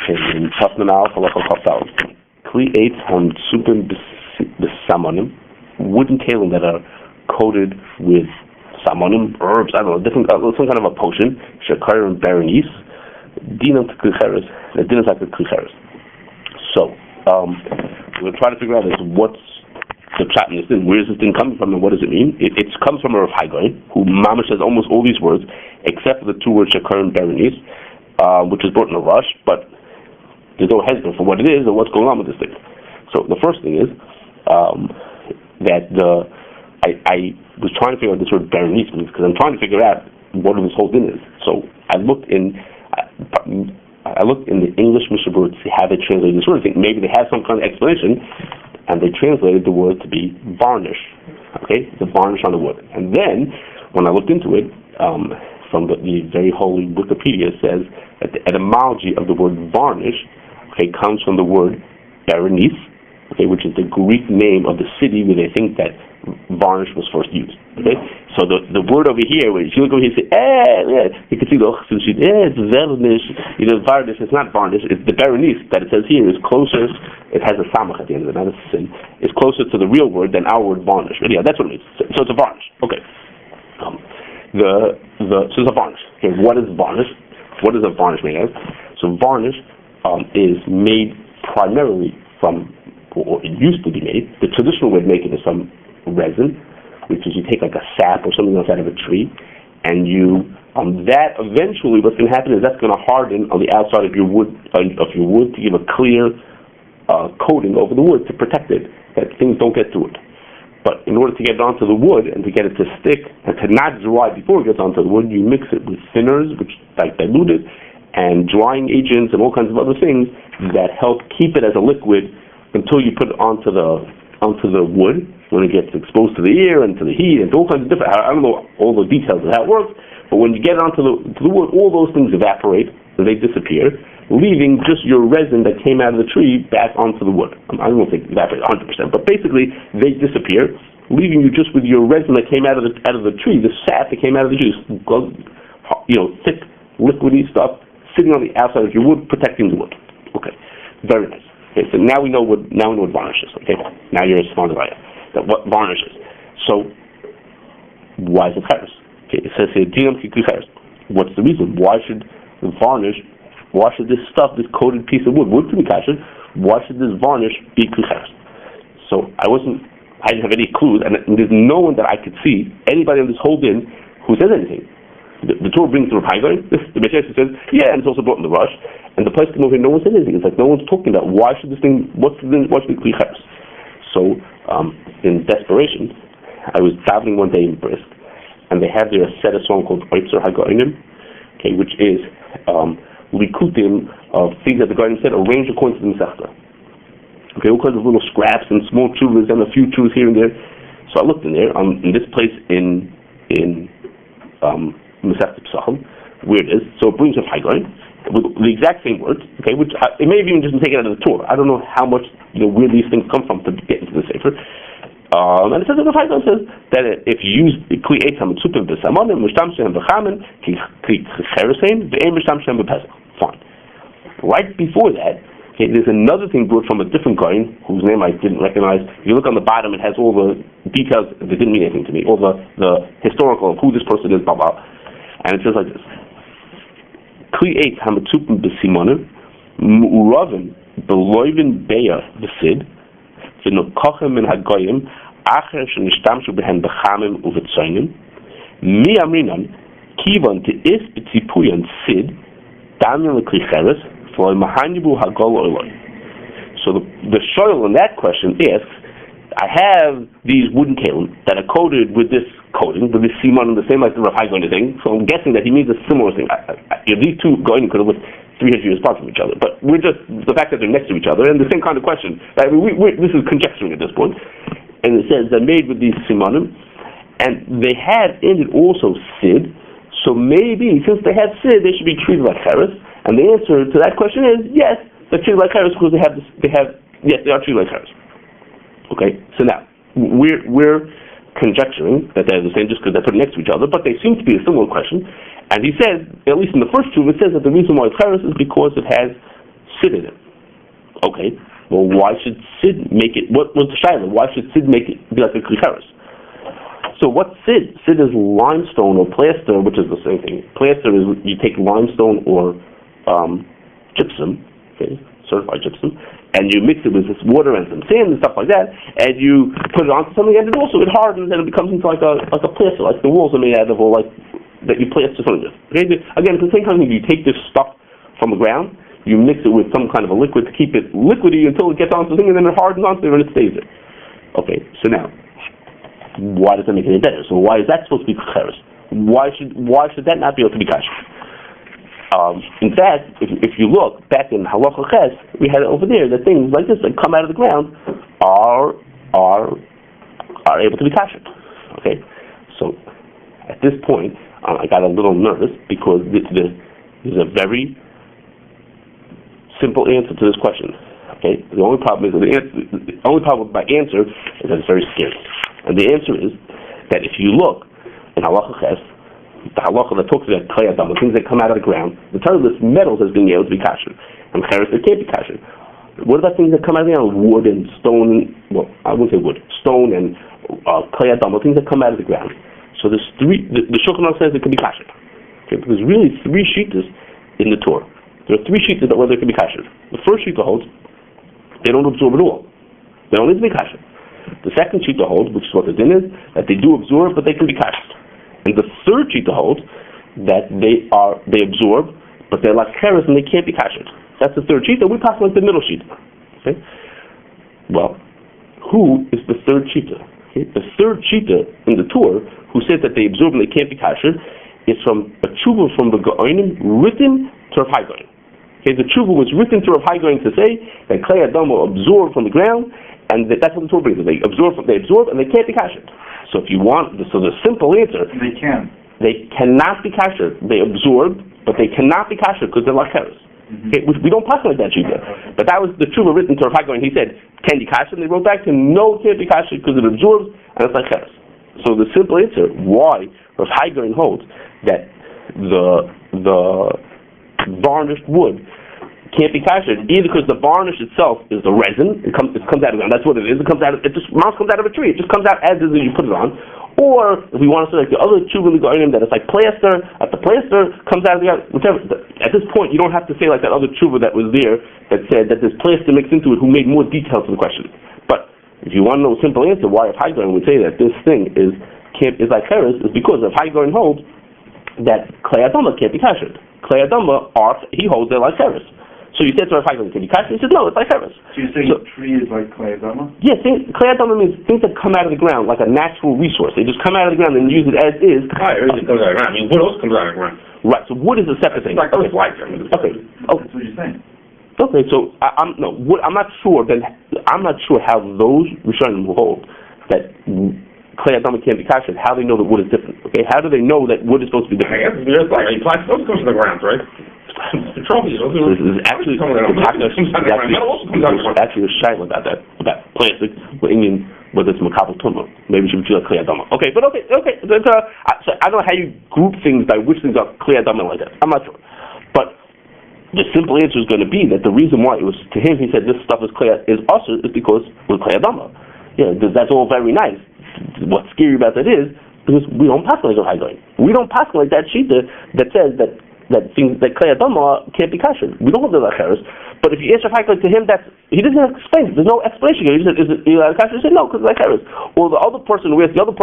in Tasmanal Halacha Chafal. Kli Eitz Hamtsupim B'Samonim, wooden kalim that are coated with samonim, herbs, I don't know, different, some kind of a potion. Shekar and Varnished, Dinam to Kashrus, the Dinam to Kashrus. So, we're going to try to figure out what's the pshat in this thing. Where is this thing coming from, and what does it mean? It comes from a Rav Haigai, who mamash says almost all these words, except for the two words Shekar and Varnished, which is brought in a rush, but there's no hesitation for what it is or what's going on with this thing. So the first thing is that I was trying to figure out this word Varnished means, because I'm trying to figure out what this whole thing is. So I looked in the English Mishnah Berurah to see how they translated this word. I think maybe they have some kind of explanation, and they translated the word to be varnish. Okay, the varnish on the wood. And then when I looked into it, from the very holy Wikipedia, says that the etymology of the word varnish, okay, comes from the word Varnished, okay, which is the Greek name of the city where they think that varnish was first used. Okay, so the word over here, where if you look over here, you say, you can see the it's varnish. Varnish. It's not varnish. It's the Varnished that it says here is closer. It has a samach at the end of it, not a sin. It's closer to the real word than our word varnish. But yeah, that's what it means. So it's a varnish. Okay. So it's a varnish. Okay, what is varnish? What is a varnish made of? So varnish is made primarily from, or it used to be made, the traditional way to make it is from resin, which is you take like a sap or something else out of a tree, and you, that eventually what's going to happen is that's going to harden on the outside of your wood, to give a clear coating over the wood to protect it, that things don't get through it. But in order to get it onto the wood and to get it to stick and to not dry before it gets onto the wood, you mix it with thinners, which like dilute it, and drying agents and all kinds of other things that help keep it as a liquid until you put it onto the wood when it gets exposed to the air and to the heat and to all kinds of different. I don't know all the details of how it works, but when you get it onto the wood, all those things evaporate and they disappear, leaving just your resin that came out of the tree back onto the wood. I don't think evaporate 100%, but basically they disappear, leaving you just with your resin that came out of the tree, the sap that came out of the juice, thick, liquidy stuff sitting on the outside of your wood, protecting the wood. Okay, very nice. Okay, so now we know what varnish is. Okay, now you're as smart as I am. That what varnish is. So why is it Kashrus? Okay, it says here, what's the reason? Why should this stuff, this coated piece of wood can be Kashrus? Why should this varnish be Kashrus? So I didn't have any clues, and there's no one that I could see, anybody on this whole din, who says anything. The Torah brings the Rav Haigai, the Meshach says, yeah, and it's also brought in the rush, and the place came over here, no one said anything. It's like no one's talking about why should this thing, what's the Kashrus? So, in desperation, I was traveling one day in Brisk, and they have there a set of song called Oitzer HaGoinim, okay, which is likutim of things that the Goinim said arranged according to the Masechta. Okay, all kinds of little scraps and small chuvas and a few chuvas here and there. So I looked in there, in this place in Masechta Pesachim, where it is. So it brings up Haigai with the exact same words. Okay, which it may have even just been taken out of the Torah. I don't know how much where these things come from to get into the Sefer. And it says that the Haigai says that if you use kli eitz hametzupim b'samonim mishtamshem b'chamin ki cheresein ve'em mishtamshem b'pesach. Fine. Right before that, okay, there's another thing brought from a different guy whose name I didn't recognize. If you look on the bottom, it has all the details that didn't mean anything to me, all the historical of who this person is, blah blah. And it says like this: Kli eitz hametzupim b'simonim mu'uravim b'loivin beya v'sid v'nokachem min hagoyim acher shenishtamshu b'hen b'chamim u'v'tzoynim mi amrinan kivan te'is b'tzipuyan sid damyan l'kli cheres so the shoyl in that question asks, I have these wooden kalim that are coated with this coating, with this simon, the same like the Rav Haigai thing, so I'm guessing that he means a similar thing. These two going could have lived 300 years apart from each other, but we're just, the fact that they're next to each other, and the same kind of question. This is conjecturing at this point. And it says they're made with these simonim, and they have in it also sid, so maybe, since they have sid, they should be treated like cheres. And the answer to that question is yes, they're treated like cheres because they are treated like cheres. Okay, so now we're conjecturing that they're the same just because they're put next to each other, but they seem to be a similar question. And he says, at least in the first two, it says that the reason why it's cheres is because it has Sid in it. Okay, well, why should Sid make it? What's the shaila? Why should Sid make it be like a Kashrus? So what's Sid? Sid is limestone or plaster, which is the same thing. Plaster is you take limestone or gypsum, okay, certified gypsum, and you mix it with this water and some sand and stuff like that, and you put it onto something, and it hardens and it becomes into like a plaster, like the walls are made out of, or like that you plaster something with. Okay, again, it's the same kind of thing. You take this stuff from the ground, you mix it with some kind of a liquid to keep it liquidy until it gets onto the thing, and then it hardens onto there and it stays there. Okay, so now, why does that make it any better? So why is that supposed to be Kashrus? Why should that not be able to be Kashrus? In fact, if you look back in Halacha Ches, we had it over there that things like this that come out of the ground are able to be Kashrus. Okay, so at this point, I got a little nervous because there's a very simple answer to this question. Okay, the only problem with my answer is that it's very scary. And the answer is that if you look in Halacha Ches, the halacha that talks about klei adam, the things that come out of the ground, the Torah lists metals as being able to be kasher, and cheres that can't be kasher. What about things that come out of the ground? Wood and stone. Well, I wouldn't say wood, stone and klei adam, things that come out of the ground. So there's three. The Shulchan says it can be kasher. Okay, there's really three shittas in the Torah. There are three shittas that whether it can be kasher. The first shitta holds they don't absorb at all. They don't need to be kasher. The second shita holds, which is what the din is, that they do absorb, but they can be kasher. And the third shita holds that they absorb, but they're like cheres and they can't be kasher. That's the third shita. We pass like the middle shita. Okay. Well, who is the third shita? Okay. The third shita in the Torah, who says that they absorb and they can't be kasher, is from a tshuva from the Gaonim written to Rav Hai Gaon. Okay. The tshuva was written to Rav Hai Gaon to say that klei adam will absorb from the ground. And that's what the Torah brings. They absorb and they can't be kasher. So if you want, so the simple answer, they cannot be kasher. They absorb, but they cannot be kasher because they're like cheres. Okay, we don't pass like that shita. But that was the tshuva written to Rav Hai Gaon. He said, "Can you kasher?" And they wrote back to him, "No, it can't be kasher because it absorbs and it's like cheres." So the simple answer why Rav Hai Gaon holds that the varnished wood can't be kasher either because the varnish itself is the resin. It comes out of the ground. That's what it is. It comes out of a tree. It just comes out as is and you put it on. Or if we want to say like the other tshuva that it's like plaster. That the plaster comes out of the ground. Whichever. At this point, you don't have to say like that other tshuva that was there that said that there's plaster mixed into it who made more details to the question. But if you want to know a simple answer why Rav Hai Gaon would say that this thing is like cheres is because Rav Hai Gaon holds that klei adama can't be kasher. Klei adama he holds it like cheres. So you said to Rav Hai Gaon, can you kasher? He said, no, it's like cheres. So you're saying a tree is like klei adama? Yes, klei adama means things that come out of the ground, like a natural resource. They just come out of the ground and use it as is. Everything comes out of the ground. I mean, what else comes out of the ground? Right, so wood is a separate thing. Like those lights. Okay. That's what you're saying. Okay, so I'm not sure how those Rishonim will hold that klei adama can't be kasher. How they know that wood is different? Okay, how do they know that wood is supposed to be different? I guess there's like plastic also comes from the ground, right? Petroleum. This is actually a shame about that plastic. Whether it's makabel tumah, maybe it should be like klei adama. Okay. So I don't know how you group things by which things are klei adama like that. I'm not sure, but the simple answer is going to be that the reason why it was to him he said this stuff is also is because with klei adama. Yeah, that's all very nice. What's scary about that is because we don't pass like Rav Hai Gaon. We don't pass like that shita that says that things that klei adama can't be kasher. We don't hold it like cheres. But if you ask Rav Hai Gaon to him, he doesn't explain it. There's no explanation. He said, "Is it kasher?" He said, "No, because it's like cheres." Or the other person who asked the other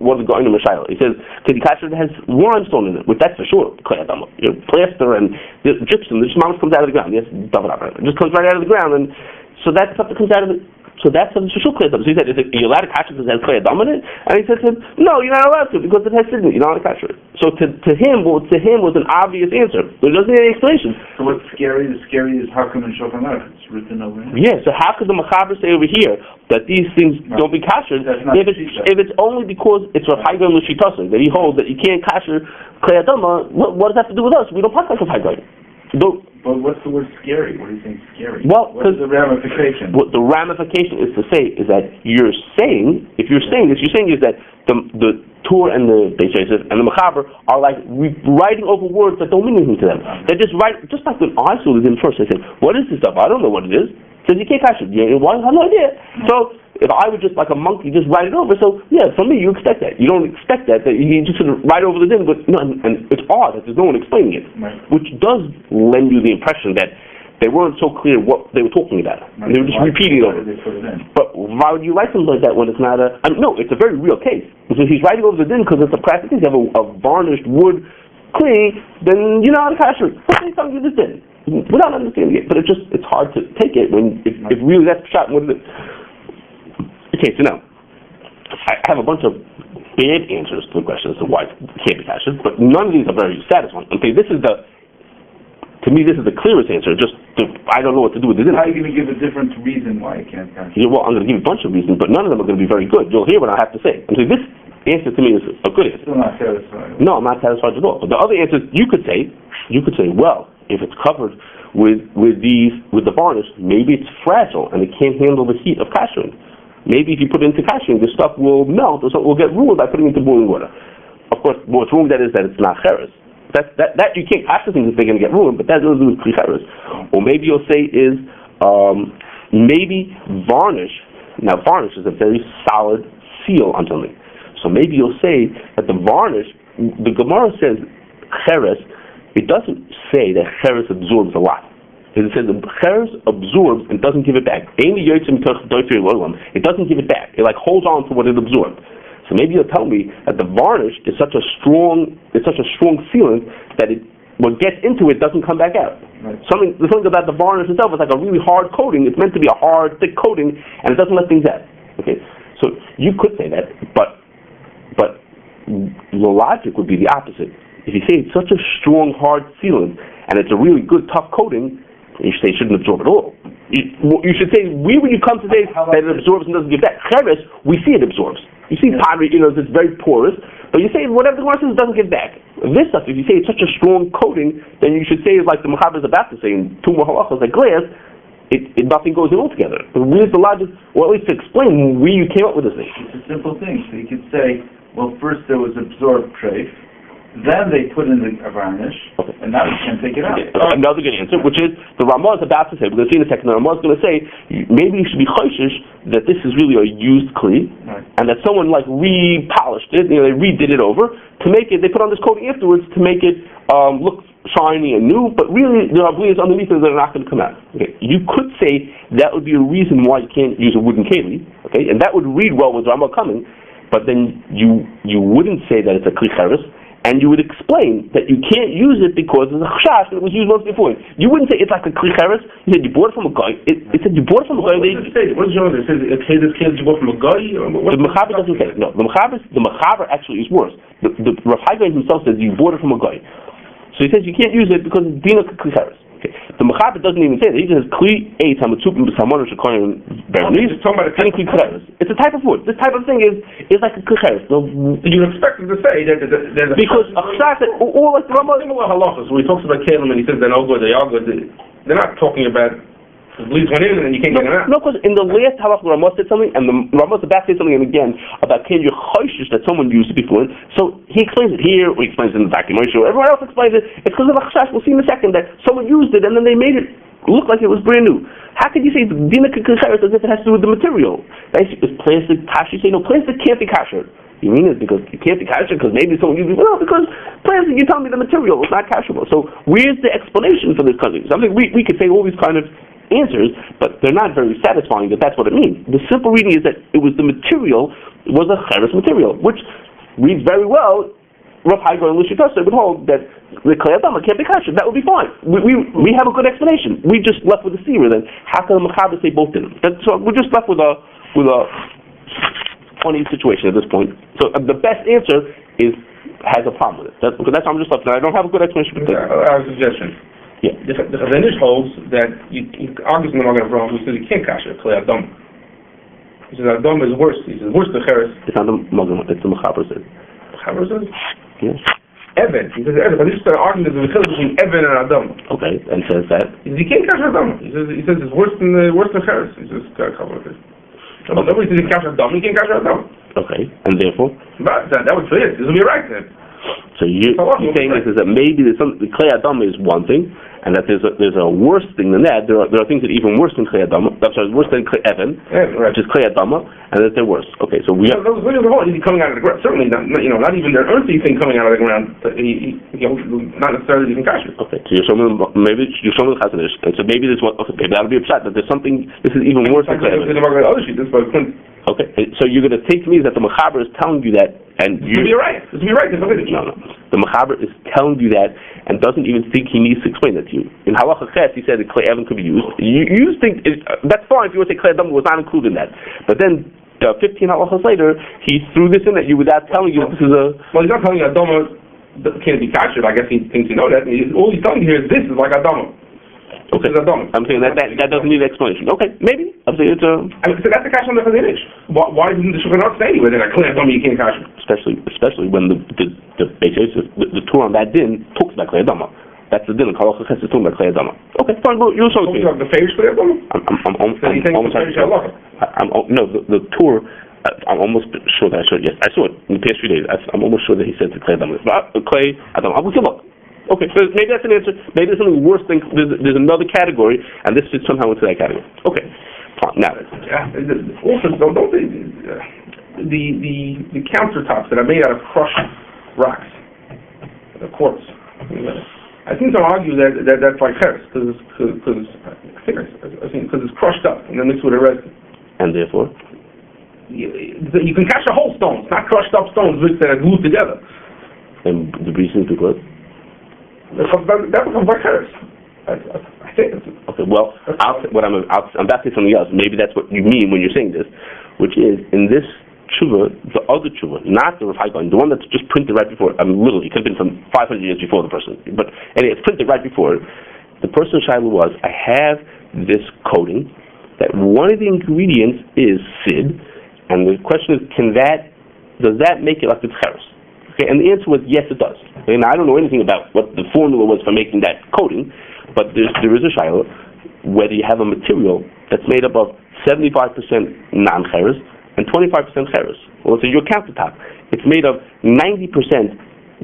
one of the going to Mishayla, he says, "Can the kasher that has limestone in it?" Which that's for sure klei adama. Plaster and gypsum. The shmamos comes out of the ground. Yes, it just comes right out of the ground, and so that stuff that comes out of it. So that's a shul klei adama. So he said, "Are you allowed to kasher because it has klei adama in it?" And he said to him, "No, you're not allowed to because it has sidney. You're not allowed to kasher it." So to him was an obvious answer. There doesn't need any explanation. So what's scary? The scary is how come in Shulchan Aruch it's written over here? Yeah. So how could the Machaber say over here that these things don't be kasher if it's only because it's Rav Hai Gaon l'shitasen that he holds that you can't kasher klei adama? What does that have to do with us? We don't pass like Rav Hai Gaon. But what's the word scary? What do you think is scary? Well, what is the ramification? What the ramification is to say is that if you're saying is that the Tur and the Beis Yosef and the Mechaber are like writing over words that don't mean anything to them. They just write, just like when I saw it in first, I said, what is this stuff? I don't know what it is. Says you can't catch it. I have no idea. So if I would just like a monkey just write it over, so yeah, for me you expect that. You don't expect that you just sort of write over the din, but no, and it's odd that there's no one explaining it, which does lend you the impression that they weren't so clear what they were talking about. They were just repeating it over. But why would you write something like that when it's not a... no, it's a very real case. So he's writing over the din because it's a practice. If you have a varnished wood clay, then you're not a Kashering. Say something you just did without understanding it. But it's hard to take it when if really that's shot what it is. Okay, so now I have a bunch of bad answers to the question as to why it can't be Kashering, but none of these are very satisfying. Okay, to me, this is the clearest answer. I don't know what to do with it. How are you going to give a different reason why it can't catch? Yeah, well, I'm going to give you a bunch of reasons, but none of them are going to be very good. You'll hear what I have to say. I'm saying this answer to me is a good answer. Still not satisfied. No, I'm not satisfied at all. But the other answers you could say, well, if it's covered with the varnish, maybe it's fragile and it can't handle the heat of Kashering. Maybe if you put it into Kashering, the stuff will melt or something will get ruined by putting it into boiling water. Of course, what's wrong with that is that it's not cheres. That you can't catch the things if they're going to get ruined, but that doesn't do with cheres. Or maybe you'll say is maybe varnish. Now varnish is a very solid seal on something. So maybe you'll say that the varnish, the Gemara says cheres, it doesn't say that cheres absorbs a lot. It says the cheres absorbs and doesn't give it back. It doesn't give it back. It like holds on to what it absorbed. So maybe you'll tell me that the varnish is such a strong sealant that what gets into it doesn't come back out. Right. Something about the varnish itself is like a really hard coating. It's meant to be a hard, thick coating, and it doesn't let things out. Okay, so you could say that, but the logic would be the opposite. If you say it's such a strong, hard sealant and it's a really good, tough coating, you should say it shouldn't absorb at all. You should say, when you come to say that it absorbs and doesn't give back, cheres, we see it absorbs. You see pottery, it's very porous, but you say whatever the Gemara says doesn't give back. This stuff, if you say it's such a strong coating, then you should say, like the Mechaber is about to say in two more halachos, like glass, nothing goes in altogether. Where's the logic, or at least to explain where you came up with this thing? It's a simple thing. So you could say, well, first there was absorbed treif, then they put in the varnish, and now you can take it out. Okay. Another good answer, which is the Ramah is about to say. We're going to see in a second. The Ramah is going to say maybe you should be choishish that this is really a used kli, right, and that someone like repolished it. They redid it over to make it. They put on this coating afterwards to make it look shiny and new. But really, there are bleeds underneath it that are not going to come out. Okay, you could say that would be a reason why you can't use a wooden keli. Okay, and that would read well with Ramah coming. But then you wouldn't say that it's a kli cheres. And you would explain that you can't use it because of the chashash that it was used once before. You wouldn't say it's like a kli cheres. You said you bought it from a guy. It said you bought it from a guy. What does it say? What does it say? It says this can't you bought from a guy? The Mechaber doesn't say it. No, the Mechaber actually is worse. The Rav Haigain himself says you bought it from a guy. So he says you can't use it because it's dina kli cheres. Okay. The Mechaber doesn't even say that. He says kli eitz hamatzupim b'samon shekoyin bernish and kli cheres. It's a type of wood. This type of thing is like a kli cheres. You expect him to say that there's because a chashash or like the Ramah similar halachas where he talks about kelim and he says they're no good, they are good. They're not talking about the bleeds went in and you can't get it out. No, because in the last halach the Ramah said something and the Ramah is about to say something again about can you choishish that someone used it before. So he explains it here, or he explains it in the documentary, or everyone else explains it. It's because of a chashash. We'll see in a second that someone used it and then they made it look like it was brand new. How could you say it's dina kli cheres as if it has to do with the material? Is plastic kasher? You say no, plastic can't be kasher. You mean it because it can't be kasher because maybe someone used it? No, because plastic, you tell me the material is not kasherable. So where's the explanation for this cousin? I mean, we could say all these kind of answers, but they're not very satisfying that that's what it means. The simple reading is that it was the material, it was a cheres material, which reads very well. Rav Haigain and Lushikasa would hold that the klei adama can't be kasher. That would be fine. We have a good explanation. We just left with a seer. Then how can the Mechaber say both in them? So we're just left with a funny situation at this point. So the best answer has a problem with it. That's I'm just left. I don't have a good explanation. I have a suggestion. Yeah. The Varnished holds that he argues in the Magen Avraham who says he can't kasher klei adama. He says adama is worse. He says worse than cheres. It's not the Magen. It's the Mechaber says. Mechaber says. Yes. Evan. He says Evan. But this is an argument there's a difference between Evan and adama. Okay, and says that. He says he can't kasher adama. He says it's worse than cheres. He says nobody says he can't kasher adama. He can't kasher adama. Okay, and therefore? But that would be it. This would be right then. So you're saying is that maybe there's some, the Klei Adama is one thing, and that there's a worse thing than that. There are things that are even worse than Klei Adama. I'm sorry, worse than Klei Evan, right. which is Klei Adama, and that they're worse. Okay, so we. Those videos are all coming out of the ground. Certainly not. Not even their earthy thing coming out of the ground. Not necessarily even Kashrus. Okay, so you're showing maybe you're showing the Chazon Ish, and so maybe this one. Okay, maybe that'll be upset that there's something. This is even worse than Klei Evan. Okay, so you're going to take to me that the Mechaber is telling you that, and you. You're right. This would be right. No. The Mechaber is telling you that, and doesn't even think he needs to explain that to you. In Halacha Ches, he said that Klei Evan could be used. You think that's fine if you would say Klei Adama was not included in that, but then 15 halachas later, he threw this in at you without telling you that this is a. Well, he's not telling you Adama can't be captured. I guess he thinks you know that. All he's telling you here is this is like Adama. Okay. I'm saying that doesn't need an explanation. Okay, maybe. I'm saying it's a. So that's the Kashrus on the Chazon Ish. Why didn't the Shulchan say anyway that Klei Adama you can't Kashrus? Especially when the Torah on that din talks about Klei Adama. That's the din. Halacha Ches is talking about Klei Adama. Okay, fine. Well, you'll show it to me. The Farish Klei Adama. The Torah. I'm almost sure that I showed it. Yes, I saw it in the past few days. I'm almost sure that he said to Klei Adama. Klei Adama. I will look. Okay, so maybe that's an answer. Maybe there's something worse than there's another category, and this fits somehow into that category. Okay, fine. Now, also don't the countertops that are made out of crushed rocks, the quartz. I think they'll argue that that's like Kashrus because it's crushed up and then mixed with a resin. And therefore, you can catch the whole stones, not crushed up stones mixed that are glued together. And the reason is because. That becomes like Kashrus. I think. Okay. Well, I'm about to say something else. Maybe that's what you mean when you're saying this, which is in this tshuva, the other tshuva, not the Rav Haikon, the one that's just printed right before. I mean, literally, it could have been from 500 years before the person, but anyway, it's printed right before. The person's shaila was, I have this coating that one of the ingredients is sid, and the question is, does that make it like the Kashrus? Okay, and the answer was yes, it does. And I don't know anything about what the formula was for making that coating, but there is a shaila whether you have a material that's made up of 75% non-Kashrus and 25% Kashrus. Well, let's say your countertop, it's made of 90%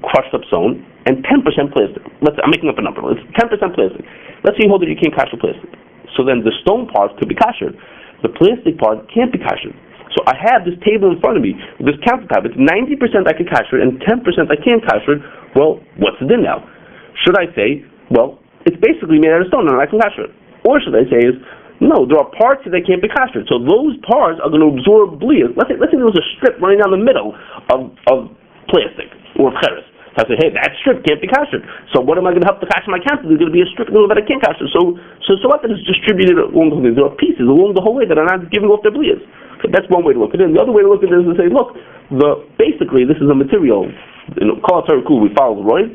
crushed up stone and 10% plastic. I'm making up a number. It's 10% plastic. Let's say you hold that you can't kasher plastic. So then the stone part could be kashered. The plastic part can't be kashered. So I have this table in front of me, this countertop. It's 90% I can kasher and 10% I can't kasher. Well, what's the din now? Should I say, well, it's basically made out of stone and I can kasher it? Or should I say is, no, there are parts that can't be kashered. So those parts are going to absorb bleach. Let's say there was a strip running down the middle of plastic or of Kashrus. So I say, hey, that strip can't be kashered. So what am I going to help to kasher my counter? There's going to be a strip in the middle that I can't kasher. So what that is distributed along the whole way. There are pieces along the whole way that are not giving off their bleach. That's one way to look at it. And the other way to look at it is to say, look, basically this is a material. Call it cool. We follow the roid.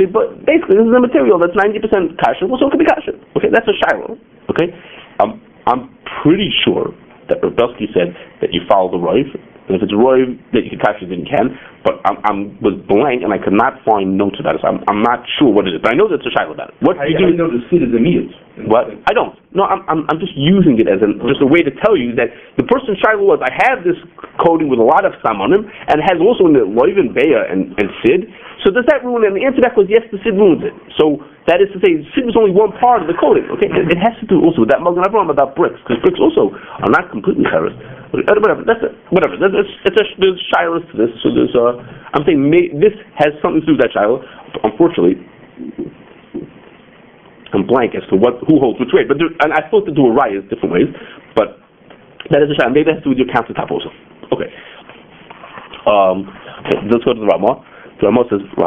But basically this is a material that's 90% kasher. Well, so it can be kasher. Okay, that's a shiloh. Okay, I'm pretty sure that Rebelsky said that you follow the roid. And if it's a roid that you can kasher, then you can. But I was blank and I could not find notes about it. So I'm not sure what it is. But I know that's a shiloh about it. What you do know the seed is a meat. What? I don't. No, I'm just using it as just a way to tell you that the person shiloh was, I have this coating with a lot of sam on him, and it has also in the loiv and beya and sid. So does that ruin it? And the answer to that was yes, the sid ruins it. So that is to say, sid was only one part of the coating. Okay, it has to do also with that Magen Avraham about bricks, because bricks also are not completely Kashrus. Whatever. That's it. Whatever. There's shilohs to this. So there's I'm saying this has something to do with that shiloh. Unfortunately, I'm blank as to who holds which way. But and I thought to do a raya different ways, but that is a shiloh. Maybe that has to do with your countertop also. Okay. Let's go to the Ramah. The Ramah says, there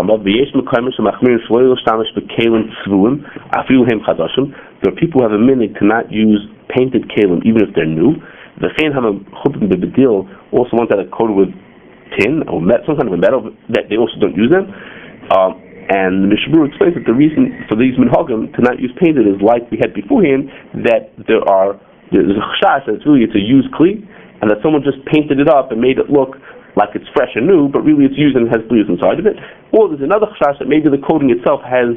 are people who have a minute to not use painted kalim even if they're new. The also ones that are coated with tin or some kind of a metal that they also don't use them. And the Mishabur explains that the reason for these minhagim to not use painted is like we had beforehand, that there's a chashash that it's a used kli, and that someone just painted it up and made it look like it's fresh and new, but really it's used and has bleach inside of it. Or there's another chashash that maybe the coating itself has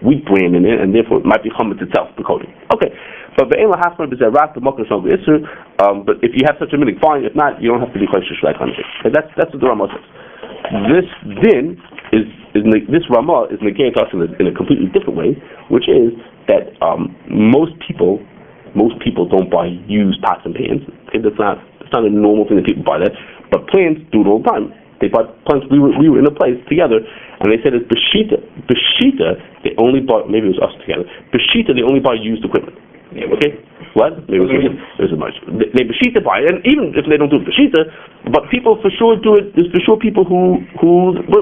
wheat bran in it, and therefore it might be chametz itself, the coating. Okay, But if you have such a meaning, fine. If not, you don't have to be Kashrus like on it. That's what the Ramah says. This din this Ramah is negated us in a completely different way, which is that most people don't buy used pots and pans. Okay, that's not a normal thing that people buy that. But plants do it all the time. They buy plants. We were in a place together, and they said it's Beshita. Beshita, they only buy. Maybe it was us together. Beshita, they only buy used equipment. Yeah, okay. What? Maybe it was much. They Beshita buy it, and even if they don't do it Beshita, but people for sure do it. There's for sure people who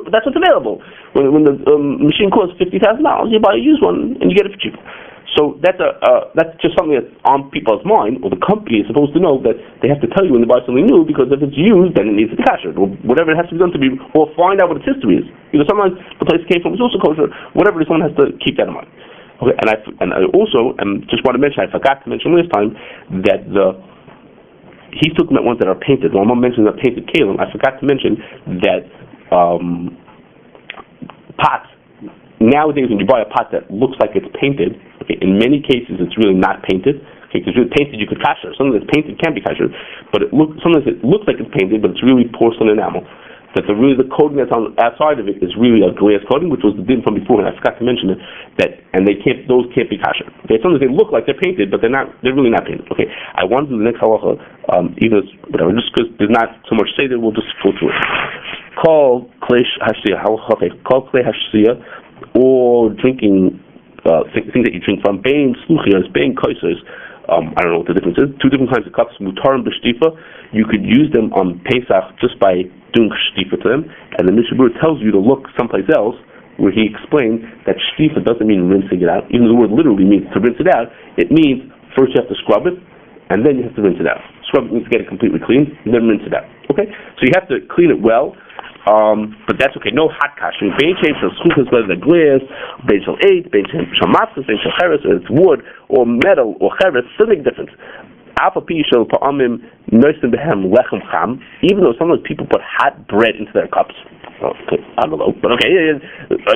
that's what's available. When the machine costs $50,000, you buy a used one and you get it for cheaper. So that's just something that's on people's mind, or the company is supposed to know that they have to tell you when they buy something new, because if it's used, then it needs to be kosher, or whatever it has to be done to be, or find out what its history is. Sometimes the place came from, it's also kosher, whatever it is, someone has to keep that in mind. Okay, and I also just want to mention, I forgot to mention last time, that he's talking about ones that are painted. When I'm mentioning the painted kalim, I forgot to mention that pots, nowadays when you buy a pot that looks like it's painted, okay, in many cases it's really not painted. Okay, because really painted you could kasher. Something that's painted can be kasher, but sometimes it looks like it's painted, but it's really porcelain enamel. That the coating that's on outside of it is really a glass coating, which was the din from before, and I forgot to mention it. Those can't be kasher. Okay, sometimes they look like they're painted, but they're not. They're really not painted. Okay, I want to do the next halacha, whatever. Just because there's not so much say there, we'll just go through it. Call klei hashiyah halacha. Call klei hashiyah, or drinking things that you drink from. Bein sluchias, bein kaisers. I don't know what the difference is. Two different kinds of cups. Mutar and b'shtifa. You could use them on Pesach just by doing shtifa to them. And the Mishnah Berurah tells you to look someplace else, where he explained that shtifa doesn't mean rinsing it out. Even though the word literally means to rinse it out, it means first you have to scrub it, and then you have to rinse it out. Scrub it means to get it completely clean, and then rinse it out. Okay? So you have to clean it well. But that's okay. No hot kashering. Bein shel schulchas, whether they're glass, bein shel eight, bein shel matzos, bein shel cheres, whether it's wood or metal or cheres, doesn't make a difference. Alpha pi shel pa'amim noisim behem lechem cham. Even though sometimes people put hot bread into their cups. Okay, I don't know, but okay.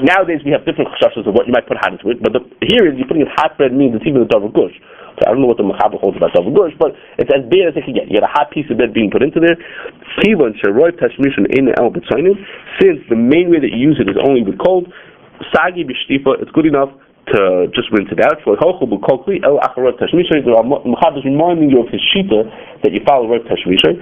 Nowadays we have different chashas of what you might put hot into it. But here you're putting in hot bread means it's even a double gush. So I don't know what the Mechaber holds about double gush, but it's as bad as it can get. You got a hot piece of bread being put into there. Since the main way that you use it is only with cold, sagi b'shtifa, it's good enough to just rinse it out. The Mechaber is reminding you of his shita that you follow right tashmishay.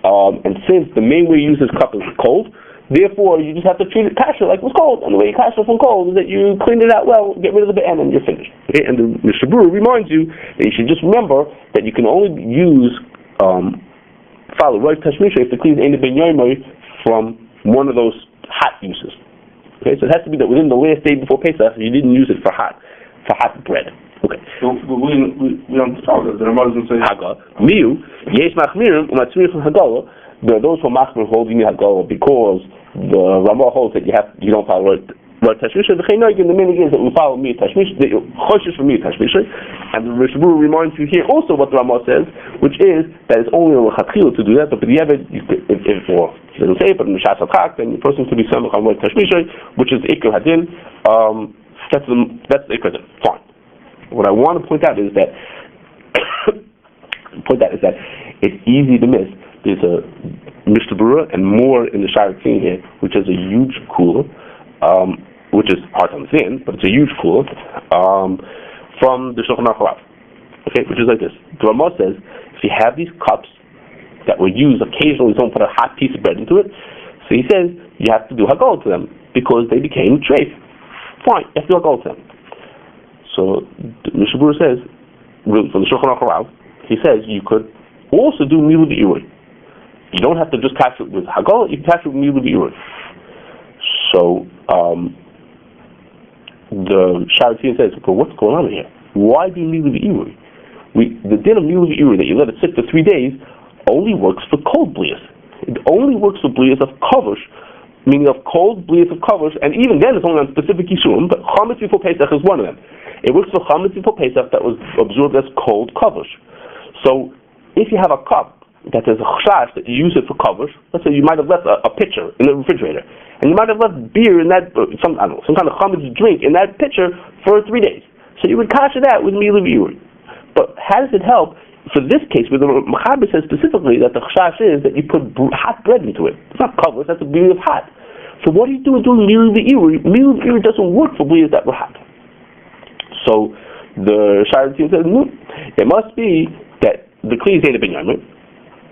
And since the main way you use this cup is cold, therefore you just have to treat it kasher like it was cold. And the way you kasher from cold is that you clean it out well, get rid of the be'en, and you're finished. Okay? And the Mishnah Berurah reminds you that you should just remember that you can only use follow right tashmisha if the clean ain't ben yoymoi from one of those hot uses. Okay, so it has to be that within the last day before Pesach you didn't use it for hot bread. Okay. So we don't talk about the Ramah doesn't say Haga. Miu yesh machmirim umatzmirich hagala. There are those who are machmir holding the hagala because the Ramah holds that you don't follow right tashmisha. The meaning is that we follow me tashmisha, that you're choshesh for me tashmisha. And the Mishnah Berurah reminds you here also what the Ramah says, which is that it's only a lechatchila to do that, but if it doesn't say it, but in the Shas HaChak, then the person could be samach on right tashmisha, which is ikar hadin. That's the ikar hadin. Fine. What I want to point out is that it's easy to miss. There's a Mishnah Berurah and more in the Shire King here, which is a huge cooler, which is hard to understand, but it's a huge cooler from the Shulchan Aruch. Okay, which is like this. The Ramah says if you have these cups that were used occasionally, someone put a hot piece of bread into it. So he says you have to do hagol to them because they became treif. Fine, you have to do hagol to them. So the Mishnah Berurah says from the Shulchan Aruch, he says you could also do milu b'irui. You don't have to just catch it with hagol. You can catch it with milu b'irui. So the Sharatin says, "Well, what's going on here? Why do milu b'irui? The din of milu b'irui that you let it sit for 3 days only works for cold blias. It only works for blias of kavush, meaning of cold blias of kavush, and even then it's only on specific yisurim. But chametz before Pesach is one of them. It works for chametz before Pesach that was absorbed as cold kavush. So if you have a cup that there's a chash that you use it for kavush, let's say you might have left a pitcher in the refrigerator, and you might have left beer in that, some kind of chametz drink in that pitcher for 3 days. So you would kasher that with milu b'irui. But how does it help for this case where the Mechaber says specifically that the chashash is that you put hot bread into it? It's not covered, that's the beauty of hot. So what do you do with doing Milu V'Iri? Milu V'Iri doesn't work for blias that were hot. So the Shire team says, no, it must be that the Kli is Ein Binyamin.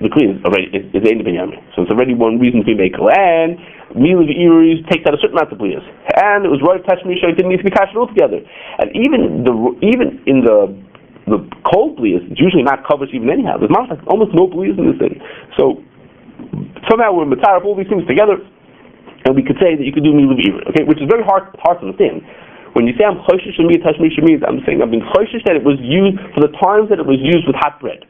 The Kli is already is Ein Binyamin. So it's already one reason to be makel. And Milu V'Iri takes out a certain amount of blias. And it was right Tashmisha, it didn't need to be kashed altogether. And even in the cold blias, it's usually not covered even anyhow. There's not almost no blias in this thing. So somehow we're matar all these things together, and we could say that you could do Milu V'Iri, okay, which is very hard to understand. When you say I'm choishish and tashmisha means I'm saying I've been choishish that it was used for the times that it was used with hot bread.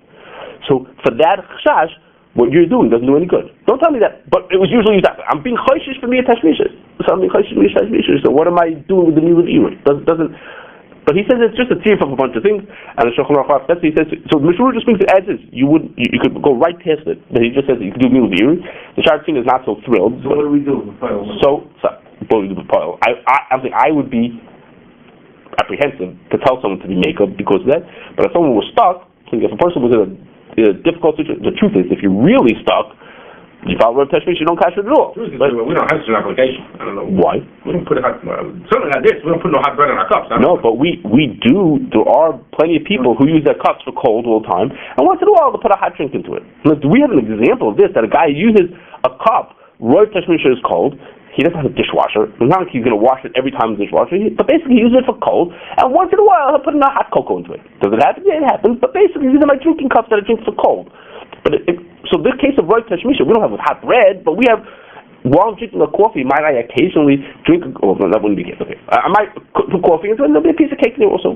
So for that chashash, what you're doing doesn't do any good. Don't tell me that, but it was usually used that way. I'm being choishish for tashmisha. So I'm being choishish for tashmisha. So what am I doing with the Milu V'Iri? Doesn't. But he says it's just a tier of a bunch of things, and the Shulchan Aruch he says so. The Mishmur just brings it as is. You could go right past it, but he just says that you could do Milu V'Iri. The Shire is not so thrilled. So what do we do with the pile? I would be apprehensive to tell someone to be makeup because of that. But if someone was stuck, if a person was in a difficult situation, the truth is, if you're really stuck, you follow Reb Tashmish, you don't cash it at all. We don't have such an application. I don't know why. We don't put certainly not this. We don't put no hot bread in our cups. No, but we do. There are plenty of people who use their cups for cold all the time, and once in a while they'll put a hot drink into it. Now, do we have an example of this? That a guy uses a cup. Reb Tashmish is cold. He doesn't have a dishwasher. It's not like he's going to wash it every time in the dishwasher. But basically, he uses it for cold. And once in a while, he'll put in a hot cocoa into it. Does it happen? Yeah, it happens. But basically, these are my drinking cups that I drink for cold. But so this case of Roy Tashmisha, we don't have with hot bread, but we have, while I'm drinking a coffee, might I occasionally drink, oh, no, that wouldn't be it. Okay. I might put coffee into it, and there'll be a piece of cake there also.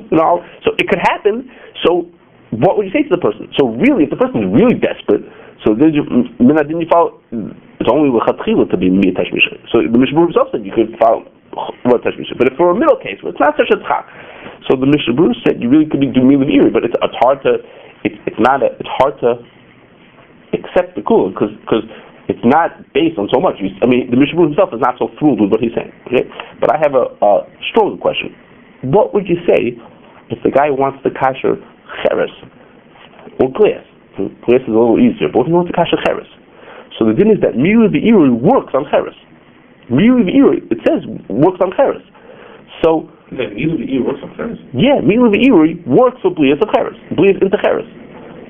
So it could happen. So what would you say to the person? So really, if the person is really desperate, so then you follow, it's only with Chatchila to be Miyat Tashmisha. So the Mishnah Berurah himself said you could follow Miyat Tashmisha. But if for a middle case, where it's not such a tzchak, so the Mishnah Berurah said you really could be doing Milat Iri, but it's hard to accept the kula because it's not based on so much. The Mishnah Berurah himself is not so thrilled with what he's saying. Okay, but I have a stronger question. What would you say if the guy wants to kasher cheres or glass? Glass is a little easier, but he wants to kasher cheres. So the din is that Milu V'Iri works on cheres. Milu V'Iri, it says, works on cheres. So Milu V'Iri works on cheres? Yeah, Milu V'Iri works for blias of cheres, blias into cheres.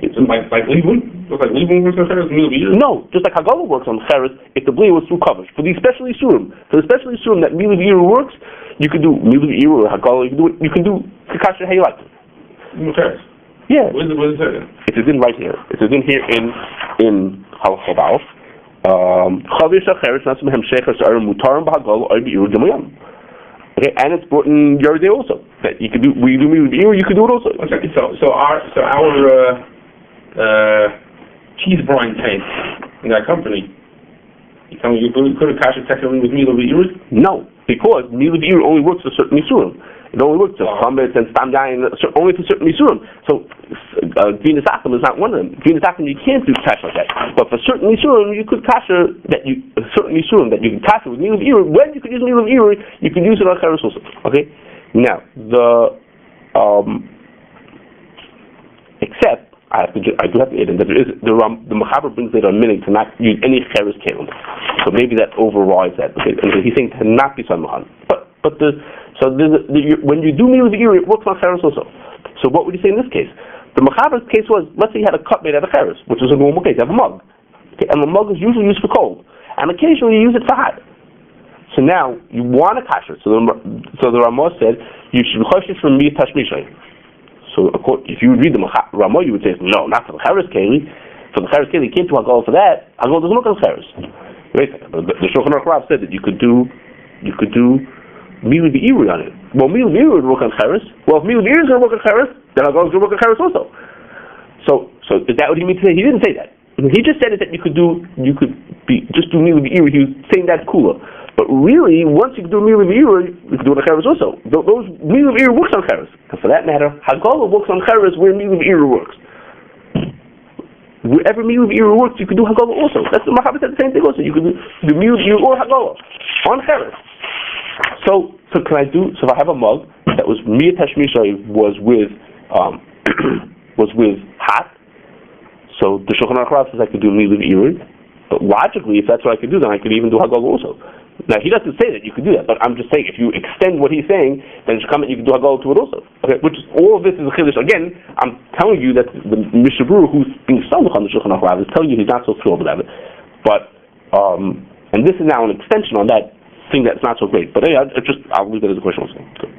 Like Libun? Like Libun works on cheres, Milu V'Iri? No, just like Hagala works on cheres if the blia was through coverage. For the especially surim, that Milu V'Iri works, you can do Milu V'Iri or Hagala. You can do Kasher Haylat. Cheres. Yeah. What is it? It's a din right here. It's a din here in Halachah. Okay, and it's brought in Yeridei also. That you can do. We do Milu V'Iri. You can do it also. One second. So our cheese brine tank in that company. You tell me you could have kasher technically with Milu V'Iri? No, because Milu V'Iri only works for certain isurim. It only works for chametz and stam yayin, only for certain isurim. So Vinas Akum is not one of them. Vinas Akum you can't do kasher like that. But for certain isurim you could kasher certain isurim that you can kasher with Milu V'Iri. When you could use Milu V'Iri, you can use it on cheres also. Okay. Now except I do have to add in that the Mechaber brings later a minute to not use any cheres kelim. So maybe that overrides that. Okay. And he's saying to not be samachan. When you do Milu V'Iri, it works on cheres also. So what would you say in this case? The Mechaber's case was, let's say you had a cup made out of cheres, which is a normal case. You have a mug. Okay, and the mug is usually used for cold. And occasionally you use it for hot. So now, you want a kasher. So the Ramah said, you should choshesh from Miyat Tashmisha. So if you would read the Ramah, you would say, no, not for the cheres keli. For the cheres keli, you can't do Hagala for that. Hagala doesn't look on cheres. Wait a second. The Shulchan Aruch said that you could do Milu V'Iri on it. Well, Milu V'Iri would work on cheres. Well, if Milu V'Iri is going to work on cheres, then Hagala is going to work on cheres also. So is that what he meant to say? He didn't say that. He just said it that you could do Milu V'Iri. He was saying that's cooler. But really, once you can do Milu V'Iri, you can do it on cheres also. Those Milu V'Iri works on cheres. And for that matter, Hagala works on cheres where Milu V'Iri works. Wherever Milu V'Iri works, you can do Hagala also. That's the Mechaber said the same thing also. You can do Milu V'Iri or Hagala on cheres. So if I have a mug that was Miyat Tashmisha was with was with hot. So the Shulchan Aruch says I could do Miliv Irui. But logically, if that's what I could do, then I could even do Hagol also. Now, he doesn't say that you could do that, but I'm just saying, if you extend what he's saying, then you can do Hagol to it also. Okay, which all of this is a chiddush. Again, I'm telling you that the Mishnah Berurah, who's being stomach on the Shulchan Aruch, is telling you he's not so thrilled with that. But, and this is now an extension on that thing that's not so great. But anyway, I'll leave that as a question also. Good.